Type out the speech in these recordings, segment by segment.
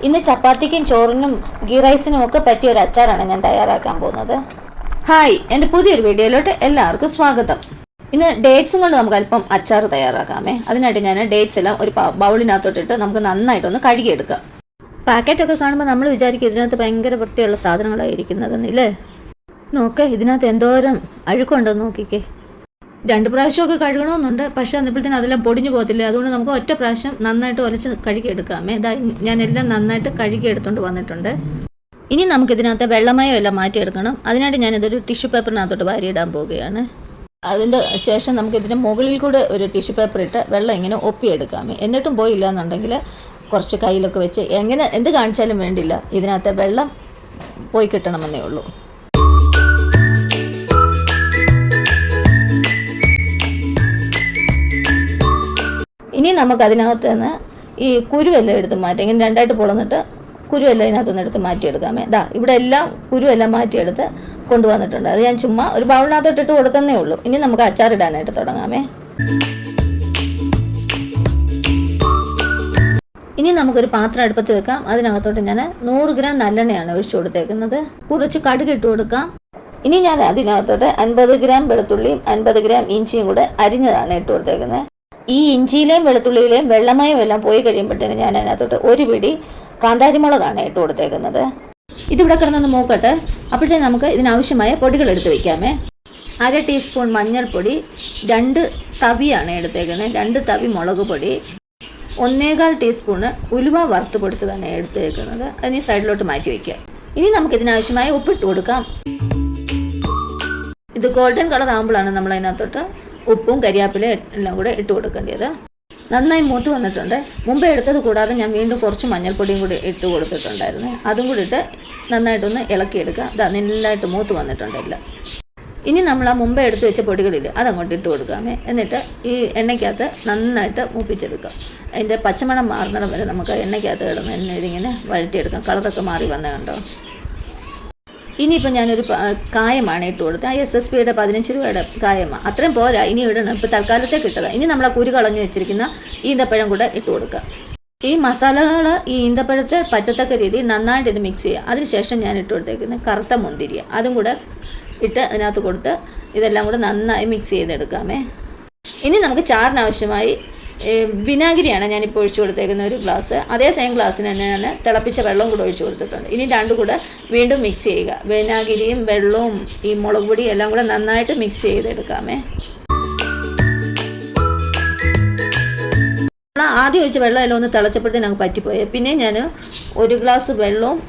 ഇന്ന് ചപ്പാത്തിക്കും ചോറിനും ഗീ റൈസിനും ഒക്കെ പറ്റിയ ഒരു അച്ചാറാണ് ഞാൻ തയ്യാറാക്കാൻ പോകുന്നത്. ഹായ്, എൻ്റെ പുതിയൊരു വീഡിയോയിലോട്ട് എല്ലാവർക്കും സ്വാഗതം. ഇന്ന് ഡേറ്റ്സും കൊണ്ട് നമുക്ക് അല്പം അച്ചാർ തയ്യാറാക്കാമേ. അതിനായിട്ട് ഞാൻ ഡേറ്റ്സ് എല്ലാം ഒരു ബൗളിനകത്തോട്ടിട്ട് നമുക്ക് നന്നായിട്ടൊന്ന് കഴുകിയെടുക്കാം. പാക്കറ്റൊക്കെ കാണുമ്പോൾ നമ്മൾ വിചാരിക്കും ഇതിനകത്ത് ഭയങ്കര വൃത്തിയുള്ള സാധനങ്ങളായിരിക്കുന്നതെന്നില്ലേ. നോക്കേ, ഇതിനകത്ത് എന്തോരം അഴുക്കുണ്ടെന്ന് നോക്കിക്കേ. 2 പ്രാവശ്യമൊക്കെ കഴുകണമെന്നുണ്ട്, പക്ഷേ അന്നിപ്പോഴത്തേനും അതെല്ലാം പൊടിഞ്ഞു പോകത്തില്ല. അതുകൊണ്ട് നമുക്ക് ഒറ്റ പ്രാവശ്യം നന്നായിട്ട് ഉരച്ച് കഴുകിയെടുക്കാമേ. ഞാൻ എല്ലാം നന്നായിട്ട് കഴുകിയെടുത്തുകൊണ്ട് വന്നിട്ടുണ്ട്. ഇനി നമുക്കിതിനകത്ത് വെള്ളമയം എല്ലാം മാറ്റിയെടുക്കണം. അതിനായിട്ട് ഞാനിതൊരു ടിഷ്യൂ പേപ്പറിനകത്തോട്ട് വാരിയിടാൻ പോവുകയാണ്. അതിൻ്റെ ശേഷം നമുക്കിതിൻ്റെ മുകളിൽ കൂടെ ഒരു ടിഷ്യൂ പേപ്പർ ഇട്ട് വെള്ളം ഇങ്ങനെ ഒപ്പിയെടുക്കാമേ. എന്നിട്ടും പോയില്ല എന്നുണ്ടെങ്കിൽ കുറച്ച് കയ്യിലൊക്കെ വെച്ച് എന്ത് കാണിച്ചാലും വേണ്ടില്ല, ഇതിനകത്ത് വെള്ളം പോയി കിട്ടണമെന്നേ ഉള്ളൂ. ഇനി നമുക്കതിനകത്ത് നിന്ന് ഈ കുരുവെല്ലാം എടുത്ത് മാറ്റാം. ഇങ്ങനെ രണ്ടായിട്ട് പൊളന്നിട്ട് കുരുവെല്ലാം ഇതിനകത്തൊന്ന് എടുത്ത് മാറ്റിയെടുക്കാമേ. ഇവിടെ എല്ലാം കുരുവെല്ലാം മാറ്റിയെടുത്ത് കൊണ്ടുവന്നിട്ടുണ്ട്. അത് ഞാൻ ചുമ്മാ ഒരു ബൗളിനകത്തോട്ടിട്ട് കൊടുക്കുന്നേ ഉള്ളൂ. ഇനി നമുക്ക് അച്ചാറിടാനായിട്ട് തുടങ്ങാമേ. ഇനി നമുക്കൊരു പാത്രം അടുപ്പത്ത് വെക്കാം. അതിനകത്തോട്ട് ഞാൻ 100 ഗ്രാം നല്ലെണ്ണയാണ് ഒഴിച്ചു കൊടുത്തേക്കുന്നത്. കുറച്ച് കടുക് ഇട്ട് കൊടുക്കാം. ഇനി ഞാൻ അതിനകത്തോട്ട് 50 ഗ്രാം വെളുത്തുള്ളിയും 50 ഗ്രാം ഇഞ്ചിയും കൂടെ അരിഞ്ഞതാണ് ഇട്ട് കൊടുത്തേക്കുന്നത്. ഈ ഇഞ്ചിയിലെയും വെളുത്തുള്ളിയിലെയും വെള്ളമയം എല്ലാം പോയി കഴിയുമ്പോഴത്തേനും ഞാൻ അതിനകത്തോട്ട് ഒരു പിടി കാന്താരിമുളകാണ് ഇട്ട് കൊടുത്തേക്കുന്നത്. ഇതിവിടെ കിടന്നൊന്ന് മൂക്കട്ടെ. അപ്പോഴത്തേക്കും നമുക്ക് ഇതിനാവശ്യമായ പൊടികൾ എടുത്ത് വയ്ക്കാമേ. 1/2 ടീസ്പൂൺ മഞ്ഞൾപ്പൊടി, 2 തവിയാണ് എടുത്തേക്കുന്നത്, 2 തവി മുളക് പൊടി, 1/4 ടീസ്പൂണ് ഉലുവ വറുത്ത് പൊടിച്ചതാണ് എടുത്തേക്കുന്നത്. അതിന് സൈഡിലോട്ട് മാറ്റി വയ്ക്കുക. ഇനി നമുക്കിതിനാവശ്യമായ ഉപ്പിട്ട് കൊടുക്കാം. ഇത് ഗോൾഡൻ കളർ ആകുമ്പോഴാണ് നമ്മൾ അതിനകത്തോട്ട് ഉപ്പും കരിയാപ്പില എല്ലാം കൂടെ ഇട്ട് കൊടുക്കേണ്ടത്. നന്നായി മൂത്ത് വന്നിട്ടുണ്ട്. മുമ്പേ എടുത്തത് കൂടാതെ ഞാൻ വീണ്ടും കുറച്ച് മഞ്ഞൾപ്പൊടിയും കൂടി ഇട്ട് കൊടുത്തിട്ടുണ്ടായിരുന്നു. അതും കൂടി ഇട്ട് നന്നായിട്ടൊന്ന് ഇളക്കിയെടുക്കുക. നന്നായിട്ട് മൂത്ത് വന്നിട്ടുണ്ടല്ല. ഇനി നമ്മൾ ആ മുമ്പേ എടുത്ത് വെച്ച പൊടികളില്ല, അതങ്ങോട്ട് ഇട്ട് കൊടുക്കാമേ. എന്നിട്ട് ഈ എണ്ണയ്ക്കകത്ത് നന്നായിട്ട് മൂപ്പിച്ചെടുക്കാം. അതിൻ്റെ പച്ചമണം മാറുന്നിടം വരെ നമുക്ക് എണ്ണയ്ക്കകത്ത് കിടന്ന് ഇതിങ്ങനെ വഴറ്റിയെടുക്കാം. കളറൊക്കെ മാറി വന്ന കണ്ടോ. ഇനിയിപ്പോൾ ഞാനൊരു കായമാണ് ഇട്ട് കൊടുത്തത്. SSPയുടെ 15 രൂപയുടെ കായമാണ്. അത്രയും പോരാ, ഇനി ഇടണം. ഇപ്പോൾ തൽക്കാലത്തേക്ക് ഇട്ടതാണ്. ഇനി നമ്മൾ ആ കുരു കളഞ്ഞു വെച്ചിരിക്കുന്ന ഈന്തപ്പഴം കൂടെ ഇട്ട് കൊടുക്കുക. ഈ മസാലകൾ ഈ ഈന്തപ്പഴത്തെ പറ്റത്തക്ക രീതിയിൽ നന്നായിട്ട് ഇത് മിക്സ് ചെയ്യുക. അതിനുശേഷം ഞാൻ ഇട്ട് കൊടുത്തേക്കുന്നത് കറുത്ത മുന്തിരിയ, അതും കൂടെ ഇട്ട് അതിനകത്ത് കൊടുത്ത് ഇതെല്ലാം കൂടെ നന്നായി മിക്സ് ചെയ്തെടുക്കാമേ. ഇനി നമുക്ക് ചാറിനാവശ്യമായി വിനാഗിരിയാണ് ഞാനിപ്പോൾ ഒഴിച്ചു കൊടുത്തേക്കുന്ന 1 ഗ്ലാസ്. അതേ സെയിം ഗ്ലാസ്സിന് തന്നെ ഞാൻ തിളപ്പിച്ച വെള്ളം കൂടെ ഒഴിച്ചു കൊടുത്തിട്ടുണ്ട്. ഇനി രണ്ടും കൂടെ വീണ്ടും മിക്സ് ചെയ്യുക. വിനാഗിരിയും വെള്ളവും ഈ മുളക് പൊടിയും എല്ലാം കൂടെ നന്നായിട്ട് മിക്സ് ചെയ്തെടുക്കാമേ. ആദ്യം ഒഴിച്ച വെള്ളം എല്ലാം ഒന്ന് തിളച്ചപ്പോഴത്തേന് ഞങ്ങൾക്ക് പറ്റിപ്പോയി. പിന്നെ ഞാൻ 1 ഗ്ലാസ് വെള്ളവും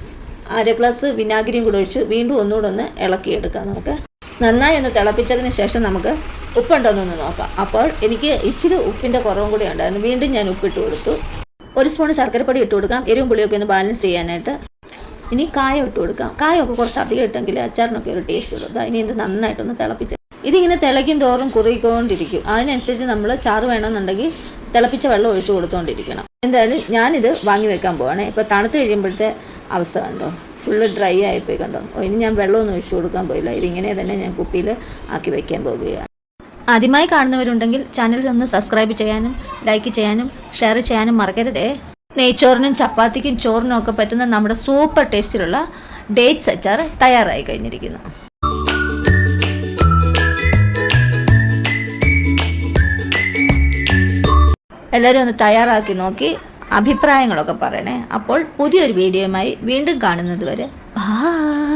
1/2 ഗ്ലാസ് വിനാഗിരിയും കൂടെ ഒഴിച്ചു വീണ്ടും ഒന്നുകൂടെ ഒന്ന് ഇളക്കിയെടുക്കാം. നമുക്ക് നന്നായി ഒന്ന് തിളപ്പിച്ചതിന് ശേഷം നമുക്ക് ഉപ്പുണ്ടോയെന്നൊന്ന് നോക്കാം. അപ്പോൾ എനിക്ക് ഇച്ചിരി ഉപ്പിൻ്റെ കുറവും കൂടി ഉണ്ടായിരുന്നു. വീണ്ടും ഞാൻ ഉപ്പിട്ട് കൊടുത്തു. 1 സ്പൂൺ ശർക്കരപ്പൊടി ഇട്ട് കൊടുക്കാം, എരിവും പുളിയൊക്കെ ഒന്ന് ബാലൻസ് ചെയ്യാനായിട്ട്. ഇനി കായം ഇട്ട് കൊടുക്കാം. കായമൊക്കെ കുറച്ച് അധികം ഇട്ടെങ്കിൽ അച്ചാറിനൊക്കെ ഒരു ടേസ്റ്റ് ഉള്ളൂ. ഇനി ഇത് നന്നായിട്ടൊന്ന് തിളപ്പിച്ച് ഇതിങ്ങനെ തിളയ്ക്കും തോറും കുറുകിക്കൊണ്ടിരിക്കും. അതിനനുസരിച്ച് നമ്മൾ ചാറ് വേണമെന്നുണ്ടെങ്കിൽ തിളപ്പിച്ച വെള്ളം ഒഴിച്ചു കൊടുത്തുകൊണ്ടിരിക്കണം. എന്തായാലും ഞാനിത് വാങ്ങി വെക്കാൻ പോവാണ്. ഇപ്പോൾ തണുത്ത് കഴിയുമ്പോഴത്തെ അവസ്ഥ കണ്ടോ, ഫുള്ള് ഡ്രൈ ആയിപ്പോയി കണ്ടോ. ഇനി ഞാൻ വെള്ളമൊന്നും ഒഴിച്ചു കൊടുക്കാൻ പോയില്ല. ഇതിങ്ങനെ തന്നെ ഞാൻ കുപ്പിയിൽ ആക്കി വയ്ക്കാൻ പോവുകയാണ്. ആദ്യമായി കാണുന്നവരുണ്ടെങ്കിൽ ചാനലിലൊന്ന് സബ്സ്ക്രൈബ് ചെയ്യാനും ലൈക്ക് ചെയ്യാനും ഷെയർ ചെയ്യാനും മറക്കരുതേ. നെയ്ച്ചോറിനും ചപ്പാത്തിക്കും ചോറിനും ഒക്കെ പറ്റുന്ന നമ്മുടെ സൂപ്പർ ടേസ്റ്റിലുള്ള ഡേറ്റ്സ് അച്ചാർ തയ്യാറായി കഴിഞ്ഞിരിക്കുന്നു. എല്ലാവരും ഒന്ന് തയ്യാറാക്കി നോക്കി അഭിപ്രായങ്ങളൊക്കെ പറയണേ. അപ്പോൾ പുതിയൊരു വീഡിയോയുമായി വീണ്ടും കാണുന്നത് വരെ ബൈ.